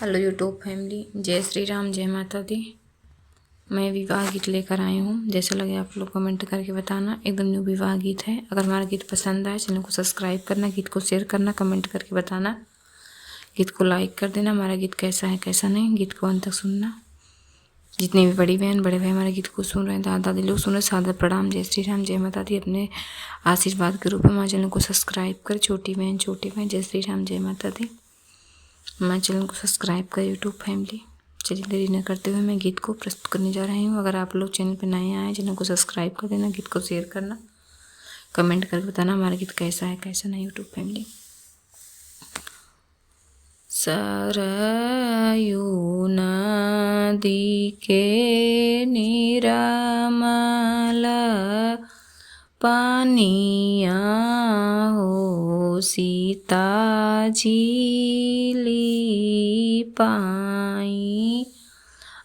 Hello YouTube family, जय श्री राम, जय माता दी। मैं विवाह गीत लेकर आई हूँ। जैसे लगे आप लोग कमेंट करके बताना। एकदम न्यू विवाह गीत है। अगर हमारा गीत पसंद आए चैनल को सब्सक्राइब करना, गीत को शेयर करना, कमेंट करके बताना, गीत को लाइक कर देना। हमारा गीत कैसा है कैसा नहीं, गीत को अंत तक सुनना। जितनी भी बड़ी बहन बड़े भाई हमारे गीत को सुन रहे हैं, दादा दादी लोग सुन रहे हैं, सादर प्रणाम, जय श्री राम, जय माता दी। अपने आशीर्वाद के रूप में हमारे चैनल को सब्सक्राइब कर। छोटी बहन छोटे भाई, जय श्री राम, जय माता दी। हमारे चैनल को सब्सक्राइब कर यूट्यूब फैमिली। चलिए देरी न करते हुए मैं गीत को प्रस्तुत करने जा रही हूँ। अगर आप लोग चैनल पर नए आए, चैनल को सब्सक्राइब कर देना, गीत को शेयर करना, कमेंट करके बताना हमारा गीत कैसा है कैसा नहीं यूट्यूब फैमिली। सरयू नदी के निरामल पानिया हो, सीता झीली पाई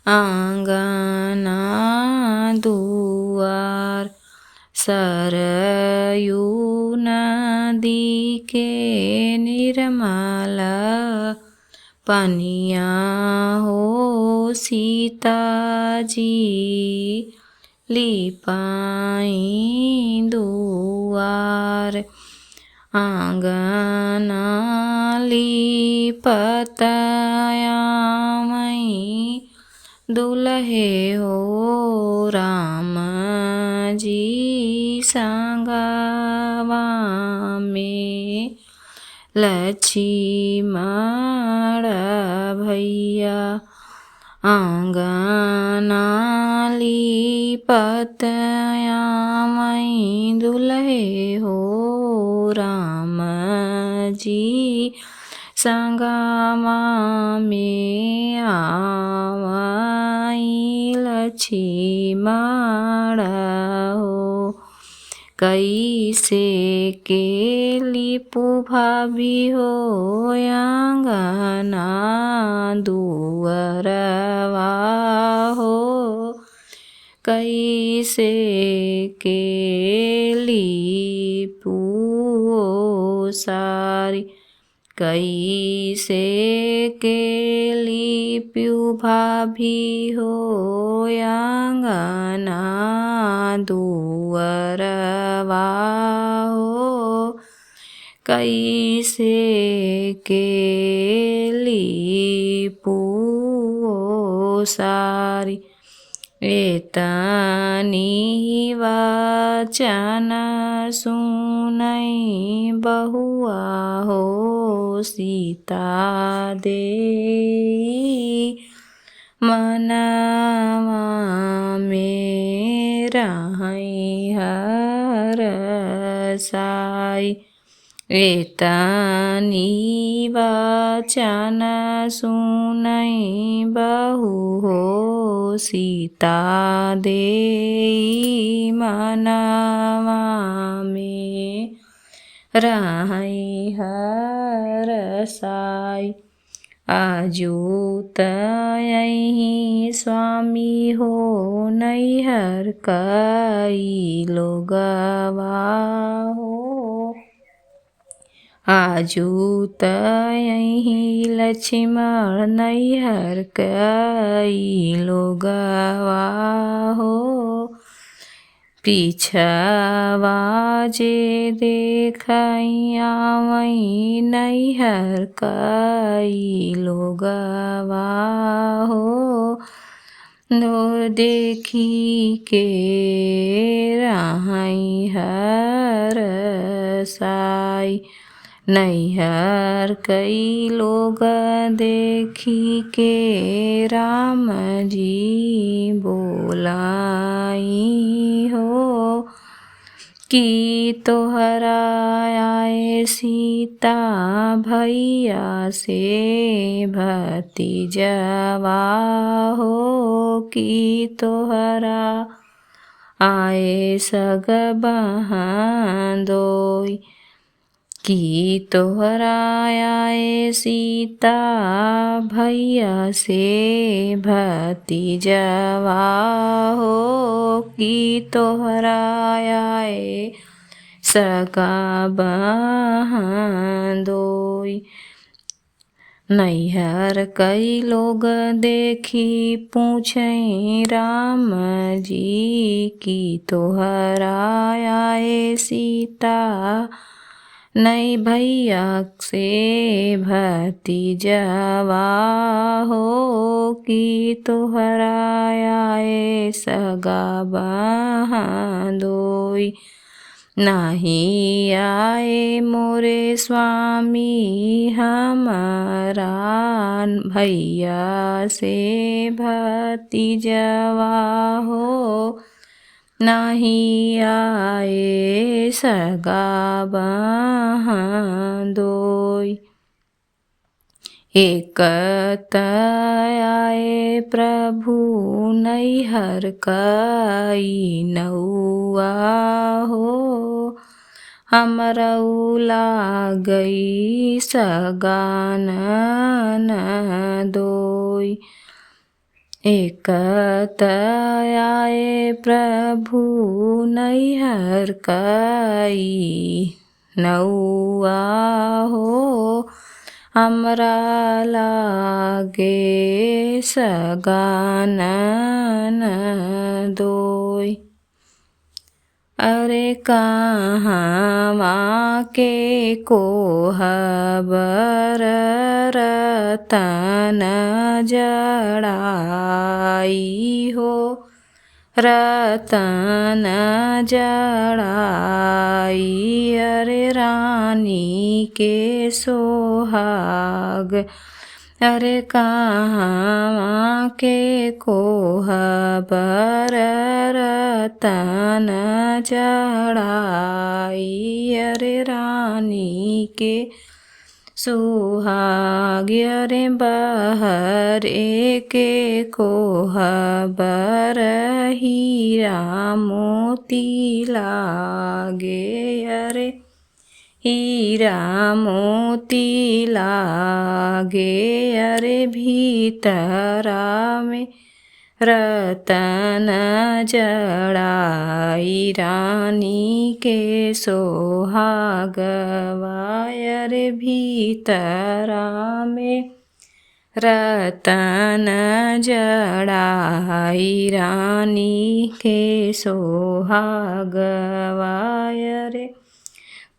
आंगना दुआर। सरयू नदी के निर्मल पानिया हो, सीता जी लिपाई दुआर। आंगना लिपतयामई दुल्हे हो, राम जी संगवा में लक्ष्मण भैया। आंगना लिपतयामई दुल्हे हो, राम जी संगमा में आवई लक्ष्मण हो। कैसे के लिपु भाभी हो, आंगना दुअरवा हो। कैसे के लिपु सारी, कैसे के लिपु भाभी हो, आंगना दुअरवा हो। कैसे के लिपु सारी, एतनी वचन सुनई बहुआ हो, सीता देई मनवा में रहई हरसाई। एतनी वचन सुनई बहु हो, सीता देई मनवा में रहई हरसाई। आजू तयहि स्वामी हो, नैहर कई लोगवा हो। आजू तयहि लक्ष्मण, नैहर कई लोगवा हो। पीछवा जे देखई आवई, नैहर कई लोगवा हो। नो देखी के रहई हरसाई, नैहर कई लोग देखी के राम जी बोलाई हो। कि तोहरा आए सीता भैया से भतीजवा हो। कि तोहरा आए सग बहनोई, कि तोहरा आए सीता भैया से भतीजवा हो। कि तोहरा आए सगा बहनोई, नैहर कई लोग देखी पूछें राम जी की तोहरा आए सीता। नहीं भैया से भतीजवा हो कि तोहरा आए सगा बहादोई। नहीं आए मोरे स्वामी हमारा भैया से भतीजवा हो। नहीं आए सगा बहादोई। एक आए प्रभु नैहर कई नौआ हो। हमरऊ लागई सगान दोई। एक आए प्रभु नैहर कई नौआ हो। हमरा लागे सगान दोई। अरे कहाँ के कोहबर रतन जड़ाई हो। रतन जड़ाई अरे रानी के सोहाग। अरे कहाँ के कोहबर रतन जड़ाई अरे रानी के सुहाग। अरे बहरे के कोहबर हीरा मोती लागे। अरे हीरा मोती लागे अरे भीतरा में रतन जड़ाई रानी के सोहागवा। अरे भीतरा में रतन जड़ाई रानी के सोहागवा। अरे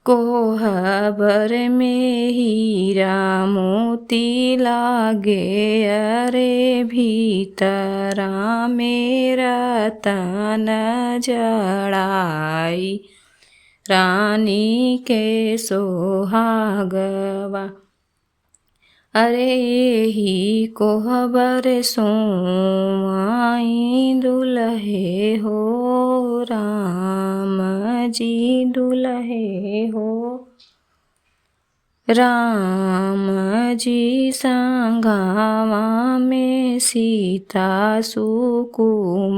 कोहबर में हीरा मोती लागे अरे भीतरा में रतन जड़ाई रानी के सोहागवा। अरे ही कोहबर सोमाई दुल्हे हो राम जी दुल्हे हो। राम जी संघवा में सीता सुकुमारी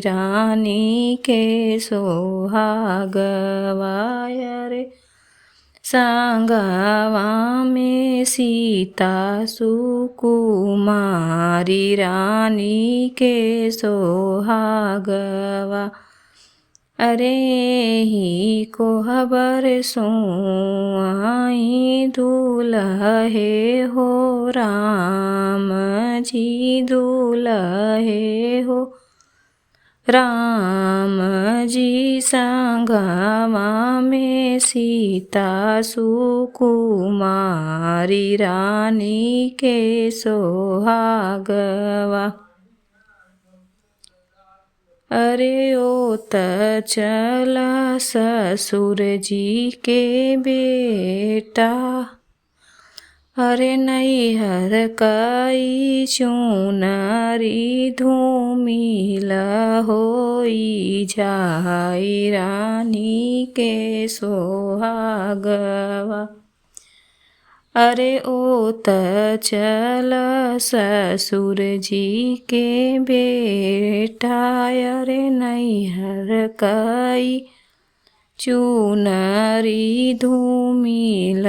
रानी के सोहागवा। अरे संगवा में सीता सुकुमारी रानी के सोहागवा। अरे ही कोहबर सोआई दुल्हे हो राम जी दुल्हे हो। राम जी संगवा में सीता सुकुमारी रानी के सोहागवा। अरे ओ त चला ससुर जी के बेटा। अरे नैहर कई चुनरी धूमिल होई जाई रानी के सोहागवा। अरे ओ त चल ससुर जी के बेटा। अरे नैहर कई चुनरी धूमिल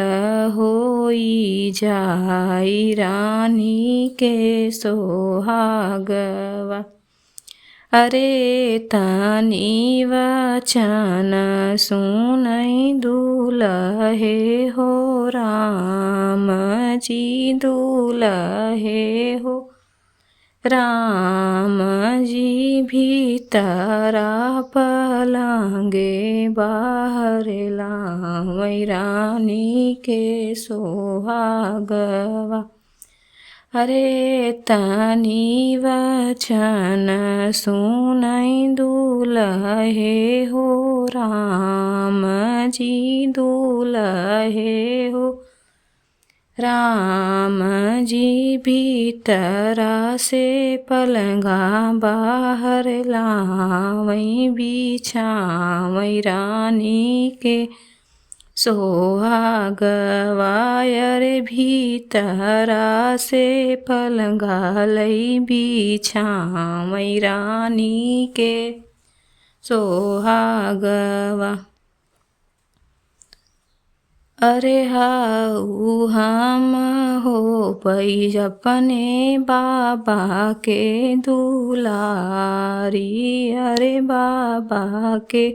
होई जाई रानी के सोहागवा। अरे तनी वचन सुनई दुलहे हो राम जी दुलहे हो। राम जी भीतरा पलंगे बाहर लावै रानी के सोहागवा। अरे तनी वचन सुनई दुलहे हो राम जी दुलहे हो। राम जी भीतरा से पलंगा बाहर लावै बिछावै रानी के सोहागवा। अरे भीतरा से पलंगा लई बिछावै रानी के सोहागवा। अरे हाउ हम हो पई अपने बाबा के दुलारी। अरे बाबा के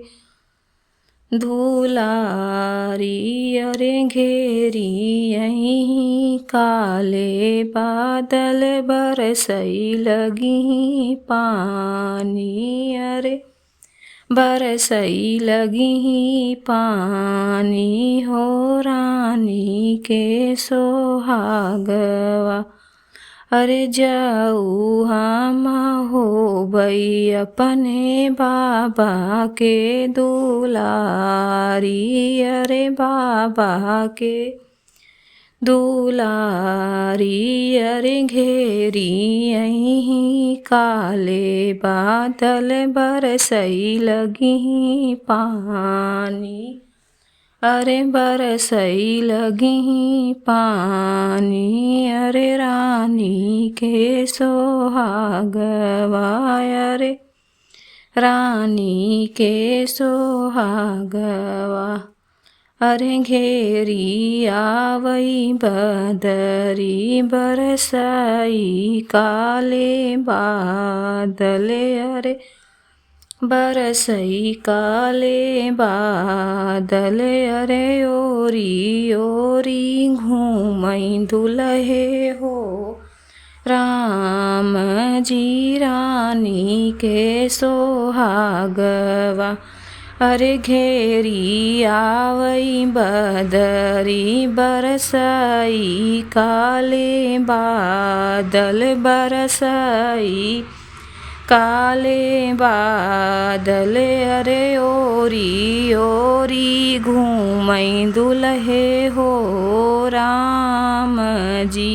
दुलारी। अरे घेरी यहीं काले बादल बरसई लगी पानी। अरे बरसई लगी पानी हो रानी के सोहागवा। अरे जाऊ हम हो बई अपने बाबा के दुलारी। अरे बाबा के दुलारी। अरे घेरी यहीं काले बादल बरसई लगी पानी। अरे बरसई लगी पानी। अरे रानी के सोहागवा। अरे रानी के सोहागवा। अरे घेरी आवई बदरी बरसई काले बादल। अरे बरसई काले बादल। अरे ओरी ओरी घूमई दुलहे हो राम जी रानी के सोहागवा। अरे घेरी आवई बदरी बरसई काले बादल। बरसई काले बादल। अरे ओरी ओरी घूमई दुलहे हो राम जी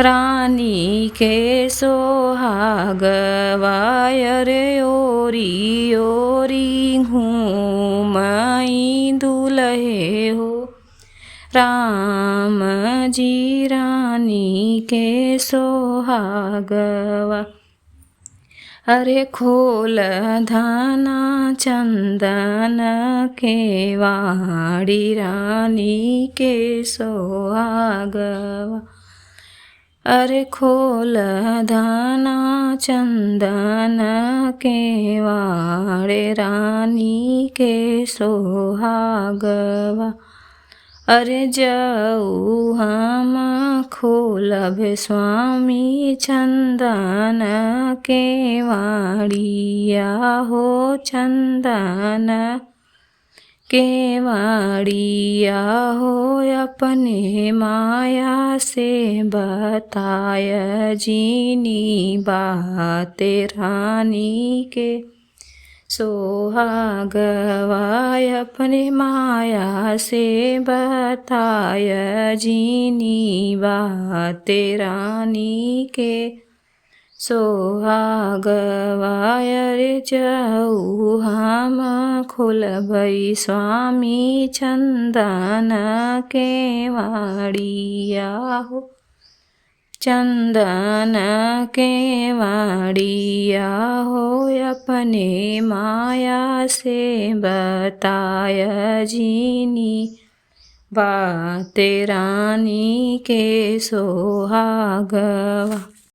रानी के सोहागवा। अरे ओरी ओरी घूमई दुलहे हो राम जी रानी के सोहागवा। अरे खोल धाना चंदन के वाड़ी रानी के सोहागवा। अरे खोल धाना चंदन के वाड़े रानी के सोहागवा। अरे जाऊ हम खोलब स्वामी चंदन के वाड़िया हो चंदन के वाड़िया हो। अपने माया से बताय जीनी बात रानी के सोहागवा। अपने माया से बताय जीनी बात रानी के सोहागवा। अरे जाऊ हम खोलबई स्वामी चंदन के वाड़िया हो चंदन के वाड़िया हो। अपने माया से बताय जीनी बात रानी के सोहागवा।